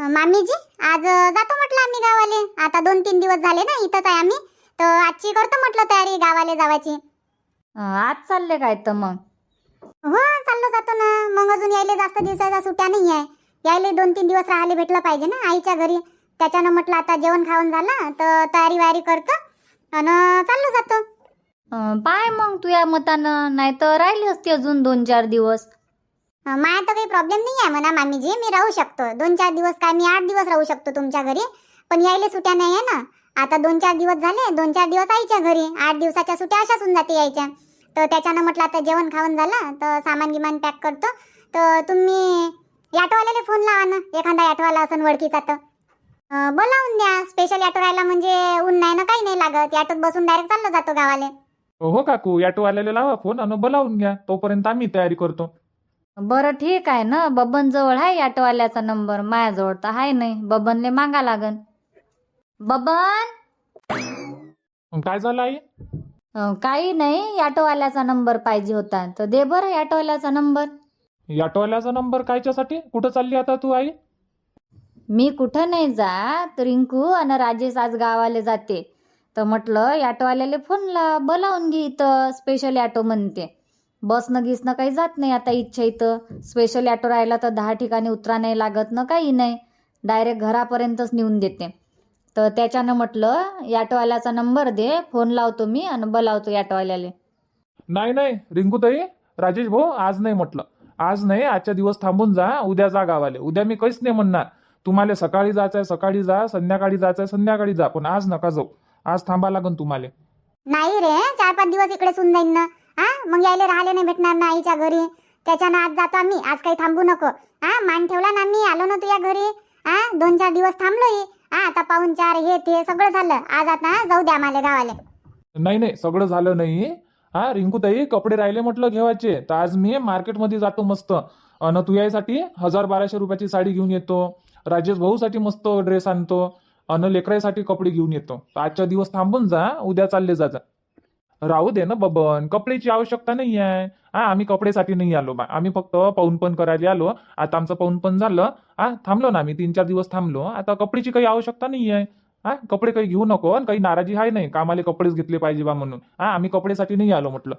मामीजी आज जातो म्हटलं आम्ही गावाले. आता 2-3 दिवस झाले ना इथंच आहे आम्ही, तर आजची करतो म्हटलं तयारी गावाले जावाची. आज चालले काय तर मग? हो चाललो जातो ना. मग अजून यायले जास्त दिवसाच्या सुट्ट्या नाही आहे. यायले 2-3 दिवस राहिले भेटलं पाहिजे ना आईच्या घरी. त्याच्यानं म्हटलं आता जेवण खाऊन झालं तर तयारी वारी करतो आणि चाललो जातो. पाय मग तुझ्या मतानं, नाही तर राहिली असती अजून 2-4 दिवस. माया तर काही प्रॉब्लेम नाही आहे म्हणा मामीजी, मी राहू शकतो 2-4 दिवस. काय मी 8 दिवस राहू शकतो तुमच्या घरी. पण यायले सुट्ट्या नाही आहे ना. आता 2-4 दिवस झाले, 2-4 दिवस आईच्या घरी. 8 दिवसाच्या सुट्ट्या अशाच होऊन जाते यायच्या. तर त्याच्यानं म्हटलं आता जेवण खाऊन झालं तर सामान गिमान पॅक करतो. तर तुम्ही ऑटोवाल्याला फोन लावा ना, एखादा ऑटोवाला असन वळखीचा तर बोलावून द्या. स्पेशल ऑटो राहिला म्हणजे ऊन नाही ना काही नाही लागत. ऑटोत बसून डायरेक्ट चाललो जातो गावाले. हो काकू, ऑटोवाल्याला लावा फोन आणि बोलावून घ्या. तोपर्यंत आम्ही तयारी करतो. बरं ठीक आहे ना. बबन जवळ आहे ऑटोवाल्याचा नंबर, माझ्याजवळ तर आहे नाही. बबनले मागा लागन. बबन, काय झालं आई? काही नाही, ऑटोवाल्याचा नंबर पाहिजे होता तर दे बरं ऑटोवाल्याचा नंबर. ऑटोवाल्याचा नंबर कायच्यासाठी? कुठं चालली आता तू आई? मी कुठं नाही जात, रिंकू आणि राजेश आज गावाला जाते. तर म्हटलं ऑटोवाल्याला फोन ला, बोलावून घे. इथं स्पेशल ऑटो म्हणते. बसनं गिसनं काही जात नाही आता इच्छा. इथं स्पेशल ऑटो राहिला तर 10 ठिकाणी उतरा नाही लागत ना, काही नाही. डायरेक्ट घरापर्यंतच नेऊन देते. तर त्याच्यानं म्हटलं ऑटोवाल्याचा नंबर दे, फोन लावतो मी आणि बोलावतो ऑटोवाल्याला. नाही रिंकूताई, राजेश भाऊ आज नाही म्हटलं. आज नाही, आजच्या दिवस थांबून जा. उद्या जा गावाले. उद्या मी काहीच नाही म्हणणार. तुम्हाला सकाळी जायचंय सकाळी जा, संध्याकाळी जायचंय संध्याकाळी जा, पण आज नका जाऊ. आज थांबा लागन तुम्हाला. नाही रे, 4-5 दिवस इकडे सुन जाईन ना. मग यायले राहिले नाही भेटणार ना आईच्या घरी. त्याच्यानं आज जातो आम्ही. आज काही थांबू नको. मान ठेवला ना, मी आलो ना तुझ्या घरी. 2-4 दिवस थांबलोय. आता पाहुणचार हे ते सगळं झालं. आज आता जाऊ द्या आम्हाला गावाला. नाही सगळं झालं नाही. रिंकूताई, कपडे राहिले म्हटलं घेवायचे. तर आज मी मार्केटमध्ये जातो मस्त. अन तू यासाठी 1000-1200 रुपयाची साडी घेऊन येतो. राजेश भाऊसाठी मस्त ड्रेस आणतो. अन लेकरासाठी कपडे घेऊन येतो. तर आजच्या दिवस थांबून जा, उद्या चालले जा. राहू दे ना बबन, कपड्याची आवश्यकता नाही आहे. आम्ही कपडेसाठी नाही आलो बा. आम्ही फक्त पाऊनपण करायला आलो. आता आमचं पाऊनपण झालं. थांबलो ना आम्ही 3-4 दिवस थांबलो. आता कपड्याची काही आवश्यकता नाही आहे. कपडे काही घेऊ नको. काही नाराजी आहे नाही, कामाले कपडेच घेतले पाहिजे बा म्हणून. आम्ही कपडेसाठी नाही आलो म्हटलं.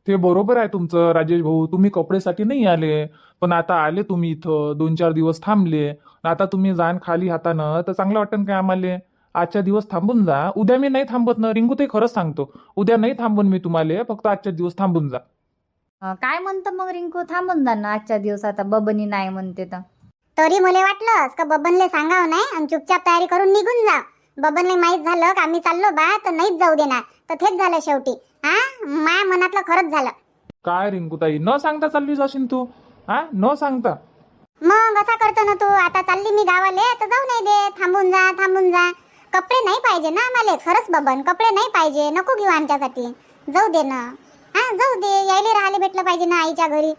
ते बरोबर आहे तुमचं राजेश भाऊ, तुम्ही कपडेसाठी नाही आले. पण आता आले तुम्ही इथं, 2-4 दिवस थांबले. आता तुम्ही जाण खाली हातानं तर चांगलं वाटतं काय आम्हाला? आजच्या दिवस थांबून जा. उद्या मी नाही थांबत ना रिंकू, ते खरंच सांगतो. उद्या नाही थांबून मी तुम्हाला, फक्त आजच्या दिवस थांबून जा. काय म्हणतं मग रिंकू? थांबून जा ना आजच्या दिवस. आता बबनी नाही म्हणते तर. तरी मला वाटलं का बबनले सांगावं नाही आणि चुपचाप तयारी करून निघून जा. बबनले माहित झालं का आम्ही चाललो बा, तर नाहीच जाऊ देणार. तर तेच झालं शेवटी. माया मनातलं खरंच झालं. काय रिंकूताई, न सांगता चालली जाशील तू? न सांगता मग असा करतो ना तू. आता चालली मी गावाले तर जाऊ नाही दे. थांबून जा थांबून जा. कपडे नाही पाहिजे ना आम्हाला. खरंच बबन, कपडे नाही पाहिजे. नको घेऊ आमच्यासाठी. जाऊ दे ना. जाऊ दे. यायले राहिले भेटलं पाहिजे ना आईच्या घरी.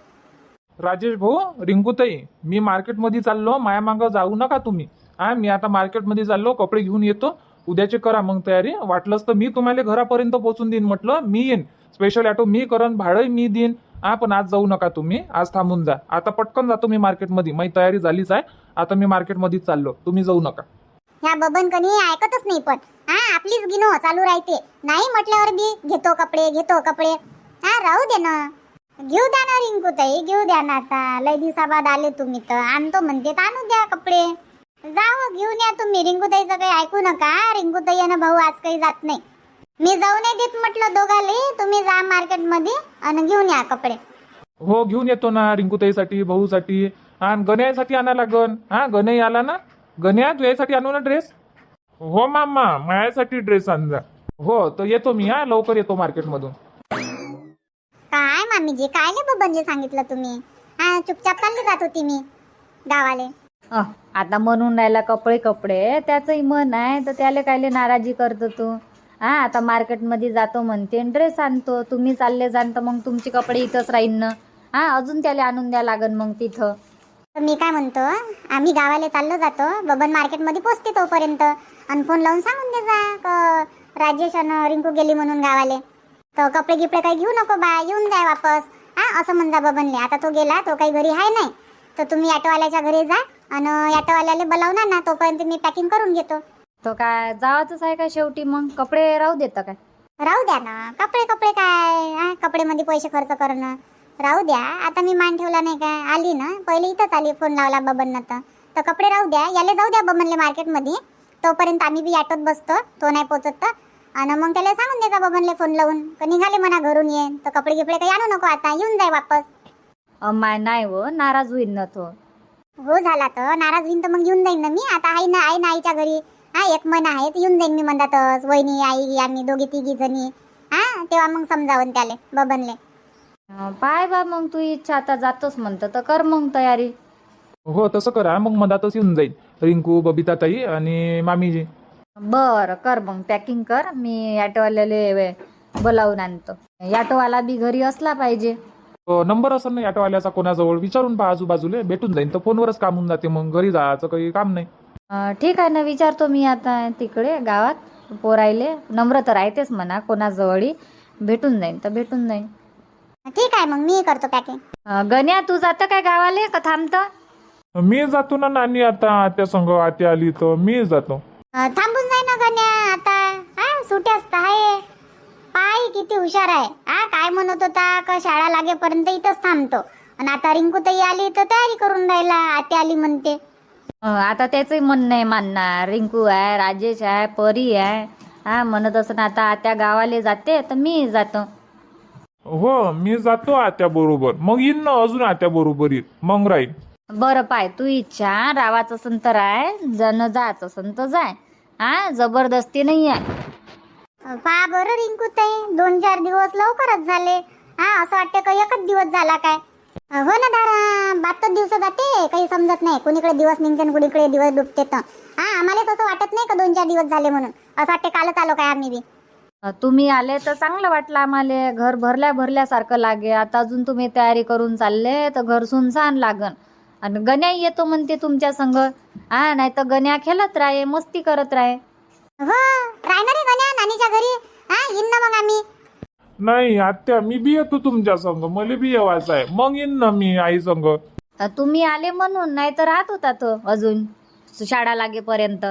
राजेश भाऊ, रिंकूताई, मी मार्केटमध्ये चाललो. माया मागं जाऊ नका तुम्ही. मी आता मार्केटमध्ये चाललो, कपडे घेऊन येतो. उद्याचे करा मग तयारी. वाटलंच तर मी तुम्हाला घरापर्यंत पोहोचून देईन. म्हटलं मी येईन. स्पेशल ऑटो मी करण, भाडं मी देईन. पण आज जाऊ नका तुम्ही. आज थांबून जा. आता पटकन जातो मी मार्केटमध्ये. माझी तयारी झालीच आहे. आता मी मार्केटमध्ये चाललो. तुम्ही जाऊ नका. ह्या बबन कधी ऐकतच नाही. पण आपलीच गिनो चालू राहते. नाही म्हटल्यावर बी घेतो कपडे. राहू दे ना. घेऊ द्या ना रिंकूताई, घेऊ द्या ना. आता लय दिवसाबाद आले तुम्ही तर आणतो म्हणते तर आणू द्या कपडे. जाओ घेऊन या तुम्ही. रिंकूताईचं काही ऐकू नका. रिंकूताई आणि भाऊ आज काही जात नाही. मी जाऊ नाही देत म्हटलं दोघाले. तुम्ही जा मार्केटमध्ये आणि घेऊन या कपडे. हो घेऊन येतो ना. रिंकूताईसाठी, भाऊसाठी आणि गण्यासाठी आणा लागन. गण्या आला ना. गण्या, तुझ्यासाठी आणू ना ड्रेस? हो मामा, माझ्यासाठी ड्रेस आण जा. हो तर येतो मी. लवकर येतो मार्केटमधून. काय मामीजी, काय नाही बबनजी सांगितलं तुम्ही. चुपचाप चालली जात होती मी गावाले. आता म्हणून राहिला कपडे. त्याचंही मन आहे तर त्याला कायले नाराजी करतो तू? आता मार्केटमध्ये जातो म्हणते, ड्रेस आणतो. तुम्ही चालले जाण तर मग तुमचे कपडे इथंच राहीन ना. अजून त्याला आणून द्या लागन मग तिथं. तर मी काय म्हणतो, आम्ही गावाला चाललो जातो. बबन मार्केटमध्ये पोहोचते तोपर्यंत. आणि फोन लावून सांगून दे जा राजेश आणि रिंकू गेली म्हणून गावाले. तर कपडे गिपडे काही घेऊ नको बा, येऊन जाय वापस. असं म्हणजा बबनले. आता तो गेला, तो काही घरी आहे नाही. तर तुम्ही ऑटोवाल्याच्या घरी जा आणि ऑटोवाल्याला बोलावणार ना, तोपर्यंत मी पॅकिंग करून घेतो. तो काय जावाचंच आहे का शेवटी? मग कपडे राहू देता काय? राहू द्या ना, कपडे कपडे काय कपडे मध्ये पैसे खर्च करणं राहू द्या. आता मी मान ठेवला नाही काय, आली ना पहिले इथंच आली, फोन लावला बबननं तर कपडे राहू द्या. याले जाऊ द्या बबनले मार्केटमध्ये, तोपर्यंत आम्ही बी ऑटोत बसतो, तो नाही पोचत तर. आणि मग त्याला सांगून द्यायचा बबनले फोन लावून का निघाले म्हणा घरून ये, तर कपडे गिपडे काही आणू नको, आता येऊन जाय वापस. माय नाही हो, नाराज होईल ना तो. हो झाला तर नाराज होईन तर मग येऊन जाईन ना मी. आता आई ना आईच्या घरी 1 महिना आहे तर येऊन जाईन मी म्हणतातच. वहिनी आई आम्ही दोघी तिघी जणी तेव्हा मग समजावून त्याले बबनले. पाय बा, मग तू इच्छा आता जातोस म्हणतं तर कर मग तयारी. हो तसं करा, मग मधातच येऊन जाईल रिंकू, बबिता ताई आणि मामीजी. बरं कर मग, पॅकिंग कर. मी ऑटोवाल्याले बोलावून आणतो. ऑटोवाला बी घरी असला पाहिजे. नंबर असेल ना ऑटोवाल्याचा कोणाजवळ, विचारून पहा आजूबाजूला, भेटून जाईल. तर फोनवरच काम होऊन जाते, मग घरी जायचं काही काम नाही. ठीक आहे ना, विचारतो मी आता तिकडे गावात पोरायले. नंबर तर राहतेच म्हणा कोणाजवळी, भेटून जाईन तर भेटून जाईन. ठीक आहे मग मी करतो पॅकिंग. गण्या तू जातं काय गावाले का थांबतं? मी जातो ना नानी, आता आत्या संग, आत्या आली तर मी जातो. थांबून जाय ना गण्या आता. सुट्याच तर आहे. पाय किती हुशार आहे. काय म्हणत होता का शाळा लागेपर्यंत इथंच थांबतो, आणि आता रिंकू ताई आली तर तयारी करून राहिला, आत्या आली म्हणते. आता त्याचंही मन नाही मानणार. रिंकू आहे, राजेश आहे, परी आहे. म्हणत असं आता त्या गावाले जाते तर मी जातो. हो मी जातो आत्या बरोबर, मग येईन ना अजून आत्या बरोबर येईल, मग राहील. बरं पाय, तू इच्छा रावाचं असन तर आहे, जण जायचं असन तर जाय. जबरदस्ती नाही आहे. पहा बरं रिंकू ताई, 2-4 दिवस लवकरच झाले. असं वाटतं का एकच दिवस झाला काय. हो ना दारा, 72 दिवस जाते, काही समजत नाही. कुणीकडे दिवस निघते आणि कुणीकडे दिवस डुबते. तर आम्हाला तसं वाटत नाही का 2-4 दिवस झाले म्हणून. असं वाटते कालच आलो काय आम्ही बी. तुम्ही आले तर चांगलं वाटलं आम्हाला. घर भरल्यासारखं लागे. आता अजून तुम्ही तयारी करून चालले तर घर सुनसान लागन. आणि गण्या येतो म्हणते तुमच्या संग. नाही तर गण्या खेळत राहे, मस्ती करत राहे. हो राहणार आहे गण्या नानीच्या घरी. येईन ना मग आम्ही. नाही आत्या, मी बी येतो तुमच्या संग, मला बी येवायचं आहे, मग येईन ना मी आई संग. तुम्ही आले म्हणून, नाही तर राहत होता तो अजून शाळा लागेपर्यंत.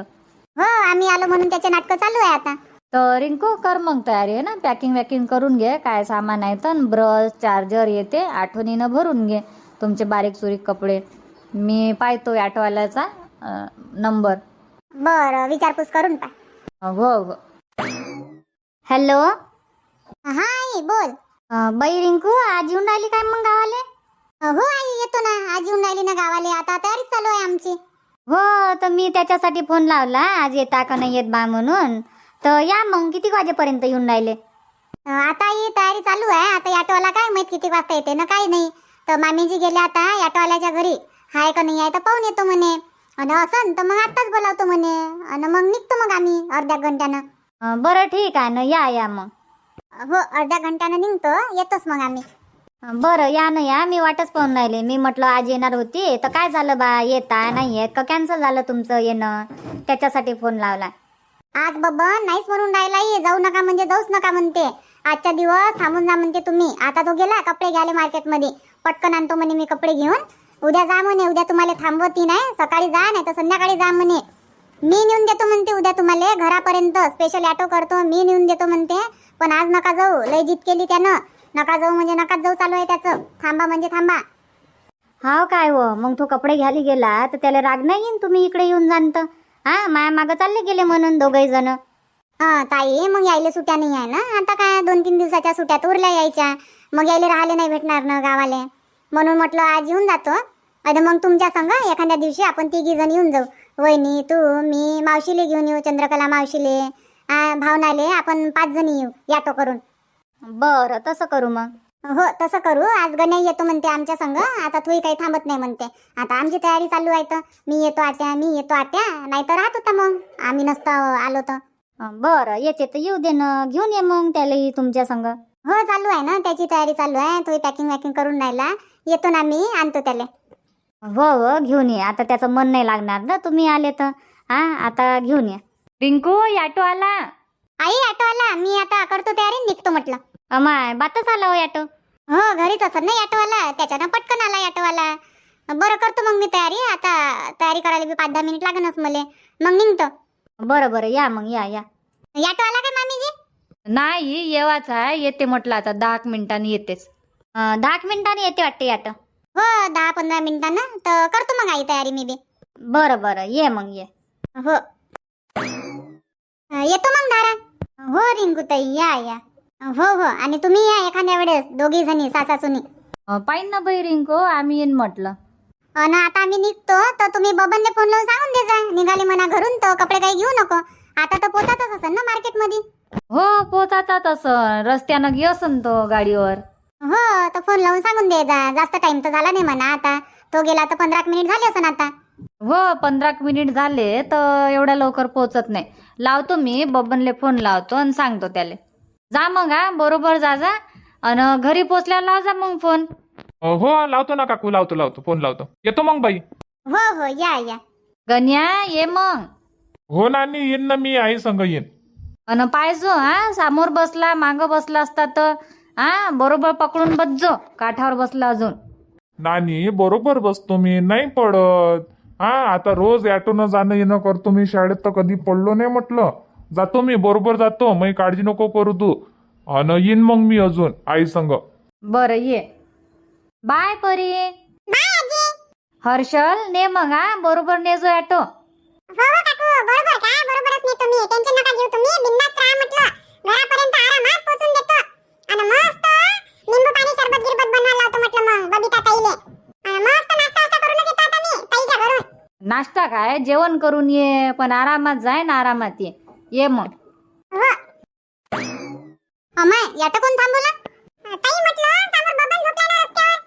हो आम्ही आलो म्हणून त्याचे नाटकं चालू आहे आता. तर रिंकू कर मग तयारी आहे ना, पॅकिंग करून घे. काय सामान आहे तर ब्रश चार्जर येते, आठवणीनं भरून घे तुमचे बारीक सुरीक कपडे. मी पाहतो ऑटोवाल्याचा नंबर. बरं विचारपूस करून पा. हो हो. हॅलो. आई बोल. बाई रिंकू आज येऊन राहिली काय मग गावाले? हो आई येतो ना, आज येऊन राहिली ना गावाले. आता तयारी चालू आहे आमची. हो तर मी त्याच्यासाठी फोन लावला, आज येता का नाही येत बा म्हणून. तर या मग, किती वाजेपर्यंत येऊन राहिले? आता ही तयारी चालू आहे. आता ऑटोवाला काय माहित किती वाजता येते ना काही नाही. तर मामीजी गेले आता ऑटोवाल्याच्या घरी, हाय का नाही आहे तर पाहून येतो म्हणे. आणि असन तर मग आताच बोलावतो म्हणे, आणि मग निघतो मग आम्ही अर्ध्या घंट्यानं. बरं ठीक आहे ना, या मग. हो अर्ध्या घंट्यानं निघतो, येतोच मग आम्ही. बरं या ना, या. मी वाटच पाहून राहिले. मी म्हटलं आज येणार होती तर काय झालं बा, येता नाही येत का कॅन्सल झालं तुमचं येणं, त्याच्यासाठी फोन लावला. आज बबन नाहीच म्हणून राहिला, जाऊ नका म्हणजे जाऊच नका म्हणते. आजचा दिवस थांबून जा म्हणते तुम्ही. आता तो गेला कपडे घ्यायला मार्केटमध्ये, पटकन आणतो म्हणे मी कपडे घेऊन. उद्या जा म्हणे, उद्या तुम्हाला थांबवती नाही, सकाळी जा नाही तर संध्याकाळी जा म्हणे. मी नेऊन देतो म्हणते उद्या तुम्हाला घरापर्यंत, स्पेशल ऑटो करतो मी, नेऊन देतो म्हणते. पण आज नका जाऊ, लय जिद केली त्यानं. नका जाऊ म्हणजे नकाच जाऊ चालू आहे त्याचं. थांबा म्हणजे थांबा. हाव काय हो, मग तो कपडे घ्यायला गेला तर त्याला राग नाही येईन तुम्ही इकडे येऊन जाणतं? माया मागं चालले गेले म्हणून दोघही जण. ताई मग यायला सुट्या नाही आहे ना आता, काय 2-3 दिवसाच्या सुट्यात उरल्या यायच्या. मग यायला राहिले नाही भेटणार ना गावाले, म्हणून म्हटलं आज येऊन जातो. आणि मग तुमच्या संग एखाद्या दिवशी आपण 3 जण येऊन जाऊ. वहिनी, तू, मी, मावशीले घेऊन येऊ, चंद्रकला मावशीले, भावनाले, आपण 5 जण येऊ ऑटो करून. बरं तसं करू मग. हो तसं करू. आज गण्या येतो म्हणते आमच्या संग. आता तूही काही थांबत नाही म्हणते. आता आमची तयारी चालू आहे तर मी येतो आत्या, नाही तर राहत होता मग आम्ही नसतो आलो तर. बरं येते तर येऊ दे ना, घेऊन ये मग त्यालाही तुमच्या संग. हो चालू आहे ना, त्याची तयारी चालू आहे. तोही पॅकिंग करून राहिला. येतो ना मी, आणतो त्याला. हो घेऊन ये. आता त्याचं मन नाही लागणार ना तुम्ही आले तर. आता घेऊन ये. रिंकू ऑटो आला. आई ऑटो आला, मी आता करतो तयारी, निघतो म्हटलं. अमाय बातच आला हो ऑटो. हो घरीच असत नाही ऑटोवाला, त्याच्यानं पटकन आला ऑटोवाला. बरं करतो मग मी तयारी. आता तयारी करायला बी 5-10 मिनिट लागणच मला. मग निघतो. बरं बरं या मग या या. ऑटो आला काय मामीजी? नाही येवाच आहे, येते म्हटलं आता 10 मिनिटांनी येतेच. 10 मिनिटांनी येते वाटते ऑटो. हो 10-15 मिनिटांना तर करतो मग आई तयारी मी बी. बरं बरं ये मग ये. हो येतो मग दारा. हो रिंकूताई या या. हो हो आणि तुम्ही या एखाद्या वेळेस दोघी जणी सासासुनी. पाहिन ना बाई रिंकू, आम्ही येईन म्हटलं. आणि आता आम्ही निघतो तर तुम्ही बबनने फोन लावून सांगून दे जा निघाले म्हणा घरून तर कपडे काही घेऊ नको. आता तर पोतातच असेल ना मार्केटमध्ये. हो पोचाचा तसं रस्त्यानं गी असन तो गाडीवर. हो तर फोन लावून सांगून दे जा. जास्त टाइम तर झाला नाही म्हणा. आता तो गेला तर 15 मिनिट झाले असन आता. हो 15 मिनिट झाले तर एवढ्या लवकर पोचत नाही. लावतो मी बबनले फोन लावतो आणि सांगतो त्याले. जा मग हा बरोबर जा जा. आणि घरी पोचल्यावर लाव जा मग फोन. हो लावतो ना काकू, लावतो फोन लावतो. येतो मग बाई. हो हो या या. गण्या ये मग. हो नानी येईन ना मी, आई संग येईन. अन पाहिजो हा समोर बसला माग बसला असता तर हा बरोबर पकडून बसजो. काठावर बसला अजून. नानी बरोबर बसतो मी, नाही पडत. हा आता रोज ऑटोनं जाणं येणं करतो मी. शाळेत तर कधी पडलो नाही म्हटलं. जातो मी बरोबर जातो. मग काळजी नको करू तू. अन येईन मग मी अजून आई संग. बरं ये. बाय परी. हर्षल ने मग हा बरोबर ने जो ऑटो. हो हो काकू बरोबर काय बरोबरच नाही तुम्ही टेन्शन नका घेऊ. तुम्ही बिंदास राहा म्हटलं. घरापर्यंत आरामात पोहोचून देतो. आणि मस्त लिंबू पाणी सरबत गिरबत बनवायला लावतो म्हटलं मग बबिता ताईले. आणि मस्त नाश्ता वास्ता करूनच येतो आता मी ताईच्या घरून. नाश्ता काय जेवण करून ये, पण आरामात जाय ना आरामात ये. ये मग. हो अमाय याट कोण थांबवला? ताई म्हटलं समोर बबन झोपला ना रस्त्यावर.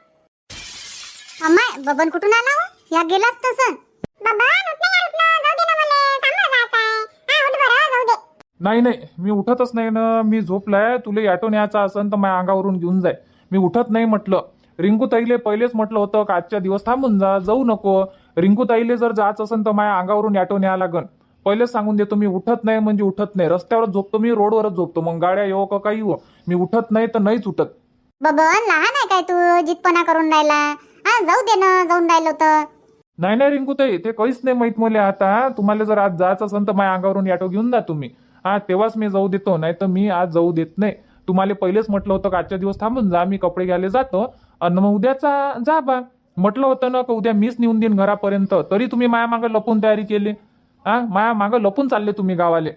अमाय बबन कुठून आला हो? या गेलाच तसं. बबन उठ ना यार, उठ ना. जाऊ दे ना मला सांभाळ जात आहे. हा उठ बरं जाऊ दे. नाही मी उठतच नाही ना. मी झोपलाय. तुला ऑटो न्यायचा असन तर माझ्या अंगावरून घेऊन जाय. मी उठत नाही म्हटलं. रिंकू ताईले पहिलेच म्हटलं होतं का आजच्या दिवस थांबून जा, जाऊ नको. रिंकू ताईले जर जायचं असेल तर माझ्या अंगावरून ऑटो न्यायला लागन. पहिलेच सांगून देतो मी उठत नाही म्हणजे उठत नाही. रस्त्यावरच झोपतो मी, रोडवरच झोपतो. मग गाड्या येऊ का काही येऊ, मी उठत नाही तर नाहीच उठत. बबन लहान आहे काय तू? जितपणा करून राहिला. हा जाऊ दे ना, जाऊन राहिलो तर. नाही रिंकू ताई ते काहीच नाही माहित मला. आता तुम्हाला जर आज जायचं असेल तर माझ्या अंगावरून ऑटो घेऊन जा तुम्ही. हा तेव्हाच मी जाऊ देतो, नाही तर मी आज जाऊ देत नाही. तुम्हाला पहिलेच म्हटलं होतं का आजच्या दिवस थांबून जा, मी कपडे घ्यायला जातो आणि मग उद्याचा जा बा. म्हटलं होतं ना का उद्या मीच नेऊन देईन घरापर्यंत, तरी तुम्ही माया मागं लपून तयारी केली. हा माया मागं लपून चालले तुम्ही गावाले.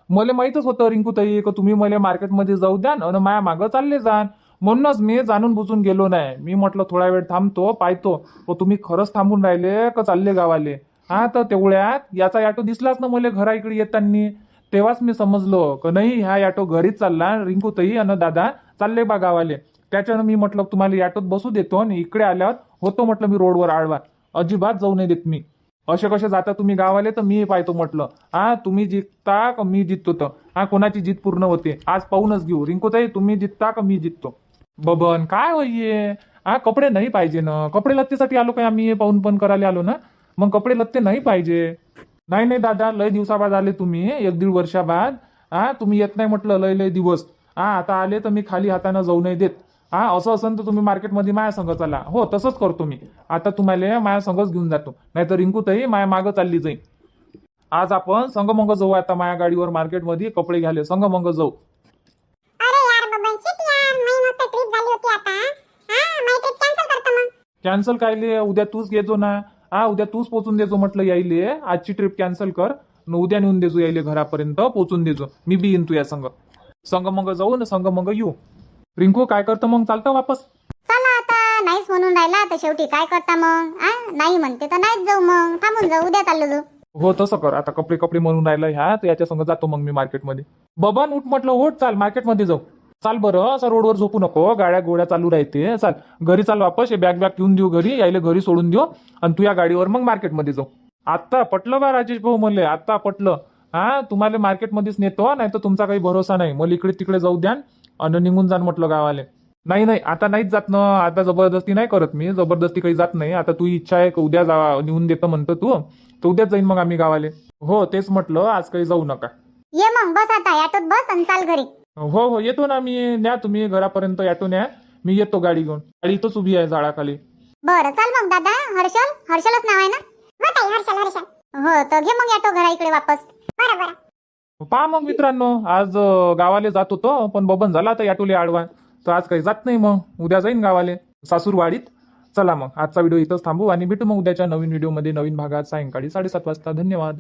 मला माहीतच होतं रिंकूताई का तुम्ही मला मार्केटमध्ये जाऊ द्या आणि माया मागं चालले जाण. म्हणूनच मी जाणून बुजून गेलो नाही. मी म्हटलं थोडा वेळ थांबतो पाहतो, व तुम्ही खरंच थांबून राहिले का चालले गावाले. हा तर तेवढ्यात याचा ऑटो दिसलाच ना मला घरा इकडे येताना. तेव्हाच मी समजलो का नाही ह्या ऑटो घरीच चालला. रिंकूताई आणि दादा चालले बा गावाले. त्याच्यानं मी म्हटलं तुम्हाला ऑटोत बसू देतो आणि इकडे आल्यावर होतो म्हटलं मी रोडवर आडवा. अजिबात जाऊ नाही देत मी. असे कसे जाता तुम्ही गावाले तर मी पाहतो म्हटलं. हा तुम्ही जिंकता का मी जिंकतो तर हा कोणाची जीत पूर्ण होते आज पाहूनच घेऊ. रिंकूताई तुम्ही जिंकता का मी जिंकतो. बबन काय होईये. हा कपडे नाही पाहिजे ना. कपडे लत्तेसाठी आलो काय आम्ही, पाहून पण करायला आलो ना. मग कपडे लत्ते नाही पाहिजे. नाही दादा लय दिवसाबाद आले तुम्ही, 1-1.5 वर्षाबाद. हा तुम्ही येत नाही म्हटलं लय दिवस. हा आता आले तर मी खाली हाताने जाऊ नाही देत. हा असं असेल तर तुम्ही मार्केटमध्ये माया संग चला. हो तसंच करतो मी. आता तुम्हाला माया संगच घेऊन जातो, नाहीतर रिंकूताई माया मागं चालली जाईल. आज आपण संगमंग जाऊ. आता माया गाडीवर मार्केटमध्ये कपडे घ्यायला संगमंग जाऊ. अरे यार बबन शिट यार, मी मस्त ट्रिप झाली होती आता. हा माझी ट्रिप कॅन्सल करतो मग. कॅन्सल कायले, उद्या तूच घेजो ना. हा उद्या तूच पोचून देजो म्हटलं यायले. आजची ट्रिप कॅन्सल कर न उद्या नेऊन देजो यायले घरापर्यंत पोचून देजो. मी बी येईन तू या संगमंग जाऊ ना संगमंग येऊ. रिंकू काय करतं मग, चालतं वापस. चला आता नाहीच म्हणून राहिला तर शेवटी काय करता मग. नाही म्हणते तर नाहीच जाऊ, मग थांबून जाऊ, उद्या चाललो जाऊ. हो तसं कर. आता कपडे म्हणून राहिला ह्या तर याच्या संग जातो मग मी मार्केटमध्ये. बबन उठ म्हटलं, उठ चाल मार्केटमध्ये जाऊ. चाल बरं, असं रोडवर झोपू नको. गाड्या गोड्या चालू राहते. चाल घरी चाल वापस. हे बॅग घेऊन देऊ घरी, यायला घरी सोडून देऊ आणि तू या गाडीवर मग मार्केटमध्ये जाऊ. आता पटलं बा राजेश भाऊ म्हणले, आता पटलं. हा तुम्हाला मार्केटमध्येच नेतो, नाही तर तुमचा काही भरोसा नाही. मला इकडे तिकडे जाऊ द्या आणि निघून जाण म्हटलं गावाले. नाही आता नाहीच जात ना. आता जबरदस्ती नाही करत मी. जबरदस्ती काही जात नाही. आता तू इच्छा आहे उद्या जा नेऊन देतं म्हणतो तू, तर उद्याच जाईन मग आम्ही गावाले. हो तेच म्हटलं, आज काही जाऊ नका. ये मग बस आता ऑटोत बस आणि चाल घरी. हो येतो ना मी. न्या तुम्ही घरापर्यंत ऑटो न्या. मी येतो गाडी घेऊन. गाडी इथंच उभी आहे झाडाखाली. बरं चाल मग दादा. हर्षलच नाव आहे ना? हो ताई, हर्षल. हो तर घे मग ऑटो घरा इकडे वापस. बरं. पहा मग मित्रांनो, आज गावाले जात होतो पण बबन झाला आता याटोले आडवा, तर आज काही जात नाही. मग उद्या जाईन गावाले सासूरवाडीत. चला मग आजचा व्हिडिओ इथंच थांबू आणि भेटू मग उद्याच्या नवीन व्हिडिओमध्ये नवीन भागात सायंकाळी 7:30 वाजता. धन्यवाद.